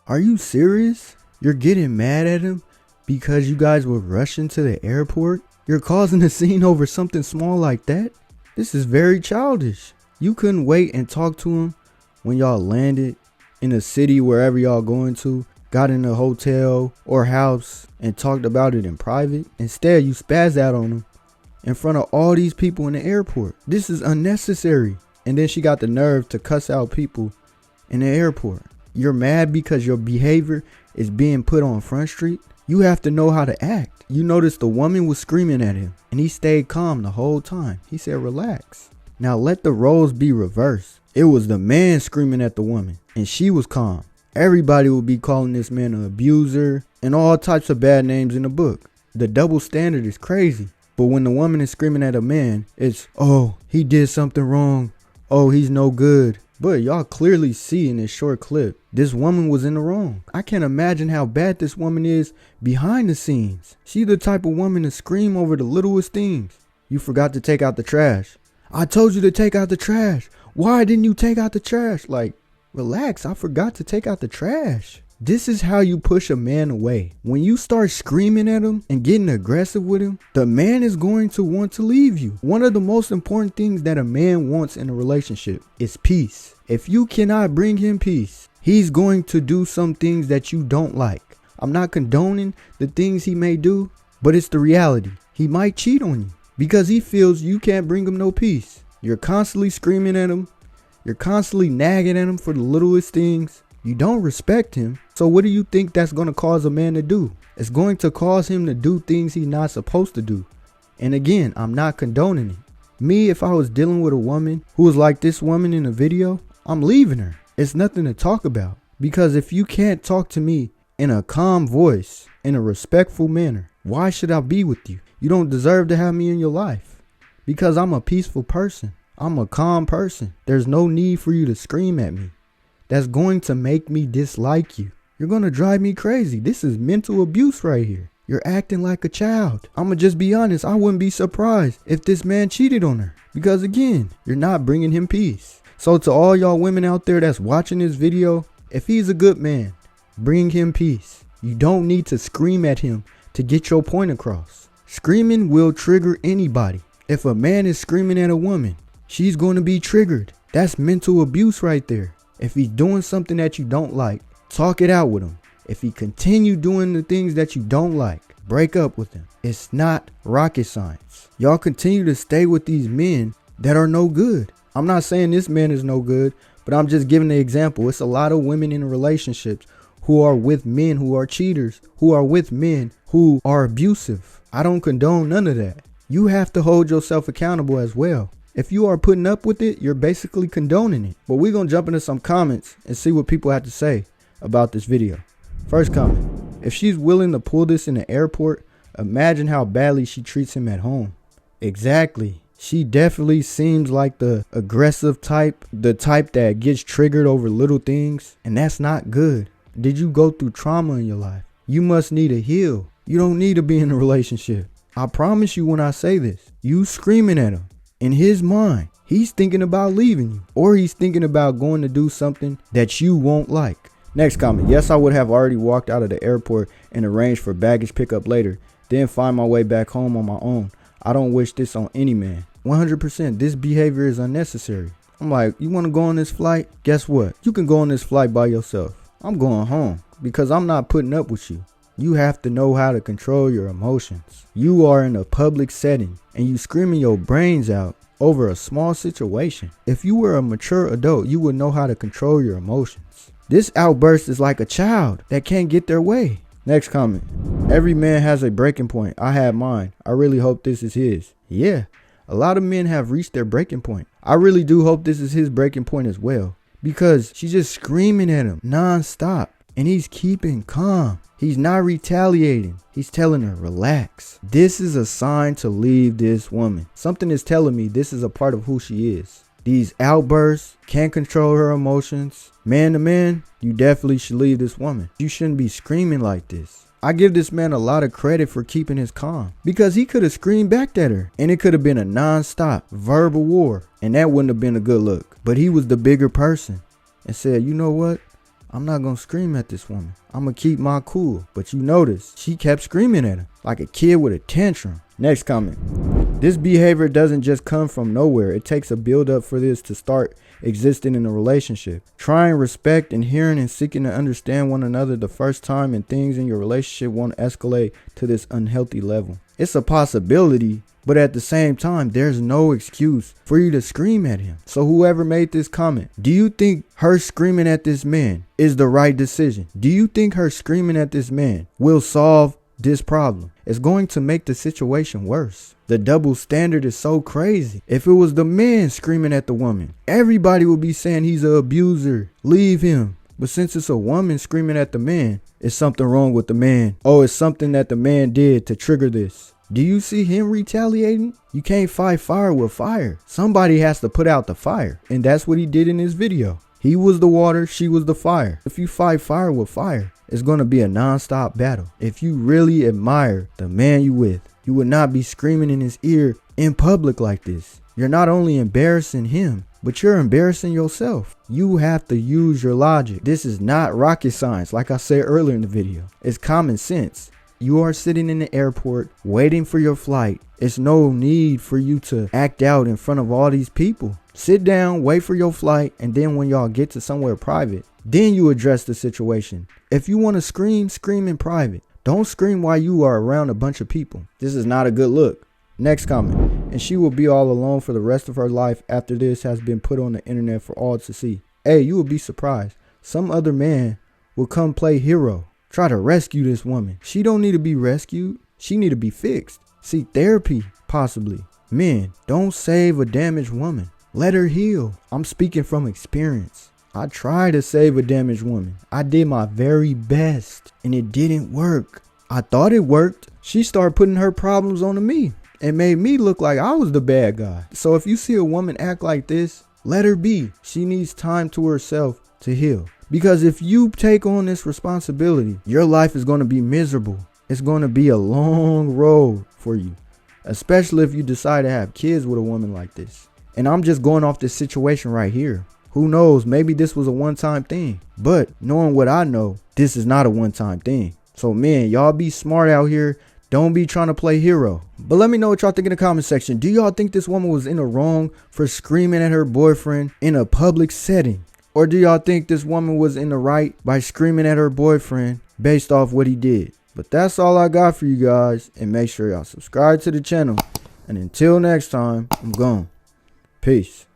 Are you serious? You're getting mad at him because you guys were rushing to the airport? You're causing a scene over something small like that? This is very childish. You couldn't wait and talk to him when y'all landed in a city wherever y'all going to, got in a hotel or house and talked about it in private. Instead, you spazzed out on him in front of all these people in the airport. This is unnecessary. And then she got the nerve to cuss out people in the airport. You're mad because your behavior is being put on Front Street? You have to know how to act. You noticed the woman was screaming at him and he stayed calm the whole time. He said, relax. Now let the roles be reversed. It was the man screaming at the woman and she was calm. Everybody would be calling this man an abuser and all types of bad names in the book. The double standard is crazy. But when the woman is screaming at a man, it's, oh, he did something wrong. Oh, he's no good. But y'all clearly see in this short clip, this woman was in the wrong. I can't imagine how bad this woman is behind the scenes. She's the type of woman to scream over the littlest things. You forgot to take out the trash. I told you to take out the trash. Why didn't you take out the trash? Like, relax, I forgot to take out the trash. This is how you push a man away. When you start screaming at him and getting aggressive with him, the man is going to want to leave you. One of the most important things that a man wants in a relationship is peace. If you cannot bring him peace, he's going to do some things that you don't like. I'm not condoning the things he may do, but it's the reality. He might cheat on you because he feels you can't bring him no peace. You're constantly screaming at him. You're constantly nagging at him for the littlest things. You don't respect him. So what do you think that's going to cause a man to do? It's going to cause him to do things he's not supposed to do. And again, I'm not condoning it. Me, if I was dealing with a woman who was like this woman in the video, I'm leaving her. It's nothing to talk about. Because if you can't talk to me in a calm voice, in a respectful manner, why should I be with you? You don't deserve to have me in your life. Because I'm a peaceful person. I'm a calm person. There's no need for you to scream at me. That's going to make me dislike you. You're going to drive me crazy. This is mental abuse right here. You're acting like a child. I'm going to just be honest. I wouldn't be surprised if this man cheated on her. Because again, you're not bringing him peace. So to all y'all women out there that's watching this video, if he's a good man, bring him peace. You don't need to scream at him to get your point across. Screaming will trigger anybody. If a man is screaming at a woman, she's going to be triggered. That's mental abuse right there. If he's doing something that you don't like, talk it out with him. If he continue doing the things that you don't like, break up with him. It's not rocket science. Y'all continue to stay with these men that are no good. I'm not saying this man is no good, but I'm just giving the example. It's a lot of women in relationships who are with men who are cheaters, who are with men who are abusive. I don't condone none of that. You have to hold yourself accountable as well. If you are putting up with it, you're basically condoning it. But we're going to jump into some comments and see what people have to say about this video. First comment. If she's willing to pull this in the airport, imagine how badly she treats him at home. Exactly. She definitely seems like the aggressive type, the type that gets triggered over little things. And that's not good. Did you go through trauma in your life? You must need to heal. You don't need to be in a relationship. I promise you when I say this, you screaming at him. In his mind, he's thinking about leaving you, or he's thinking about going to do something that you won't like. Next comment. Yes, I would have already walked out of the airport and arranged for baggage pickup later, then find my way back home on my own. I don't wish this on any man. 100%. This behavior is unnecessary. I'm like, you want to go on this flight? Guess what? You can go on this flight by yourself. I'm going home because I'm not putting up with you. You have to know how to control your emotions. You are in a public setting and you screaming your brains out over a small situation. If you were a mature adult, you would know how to control your emotions. This outburst is like a child that can't get their way. Next comment. Every man has a breaking point. I had mine. I really hope this is his. Yeah, a lot of men have reached their breaking point. I really do hope this is his breaking point as well. Because she's just screaming at him non-stop. And he's keeping calm. He's not retaliating. He's telling her, relax. This is a sign to leave this woman. Something is telling me this is a part of who she is. These outbursts, can't control her emotions. Man to man, you definitely should leave this woman. You shouldn't be screaming like this. I give this man a lot of credit for keeping his calm. Because he could have screamed back at her. And it could have been a non-stop verbal war. And that wouldn't have been a good look. But he was the bigger person. And said, you know what? I'm not gonna scream at this woman. I'm gonna keep my cool. But you notice, she kept screaming at him like a kid with a tantrum. Next comment. This behavior doesn't just come from nowhere. It takes a build up for this to start existing in a relationship. Trying, respect, and hearing and seeking to understand one another the first time, and things in your relationship won't escalate to this unhealthy level. It's a possibility, but at the same time, there's no excuse for you to scream at him. So whoever made this comment, do you think her screaming at this man is the right decision? Do you think her screaming at this man will solve this problem? It's going to make the situation worse. The double standard is so crazy. If it was the man screaming at the woman, everybody would be saying he's an abuser, leave him. But since it's a woman screaming at the man, it's something wrong with the man. Oh, it's something that the man did to trigger this. Do you see him retaliating? You can't fight fire with fire. Somebody has to put out the fire. And that's what he did in his video. He was the water, she was the fire. If you fight fire with fire, it's going to be a non-stop battle. If you really admire the man you with, you would not be screaming in his ear in public like this. You're not only embarrassing him, but you're embarrassing yourself. You have to use your logic. This is not rocket science, like I said earlier in the video. It's common sense. You are sitting in the airport waiting for your flight. It's no need for you to act out in front of all these people. Sit down, wait for your flight, and then when y'all get to somewhere private, then you address the situation. If you want to scream, scream in private. Don't scream while you are around a bunch of people. This is not a good look. Next comment. And she will be all alone for the rest of her life after this has been put on the internet for all to see. Hey, you will be surprised. Some other man will come play hero. Try to rescue this woman. She don't need to be rescued. She need to be fixed. Seek therapy, possibly. Men, don't save a damaged woman. Let her heal. I'm speaking from experience. I tried to save a damaged woman. I did my very best and it didn't work. I thought it worked. She started putting her problems onto me and made me look like I was the bad guy. So if you see a woman act like this, let her be. She needs time to herself to heal. Because if you take on this responsibility, your life is going to be miserable. It's going to be a long road for you, especially if you decide to have kids with a woman like this. And I'm just going off this situation right here. Who knows? Maybe this was a one-time thing. But knowing what I know, this is not a one-time thing. So man, y'all be smart out here. Don't be trying to play hero. But let me know what y'all think in the comment section. Do y'all think this woman was in the wrong for screaming at her boyfriend in a public setting? Or do y'all think this woman was in the right by screaming at her boyfriend based off what he did? But that's all I got for you guys. And make sure y'all subscribe to the channel. And until next time, I'm gone. Peace.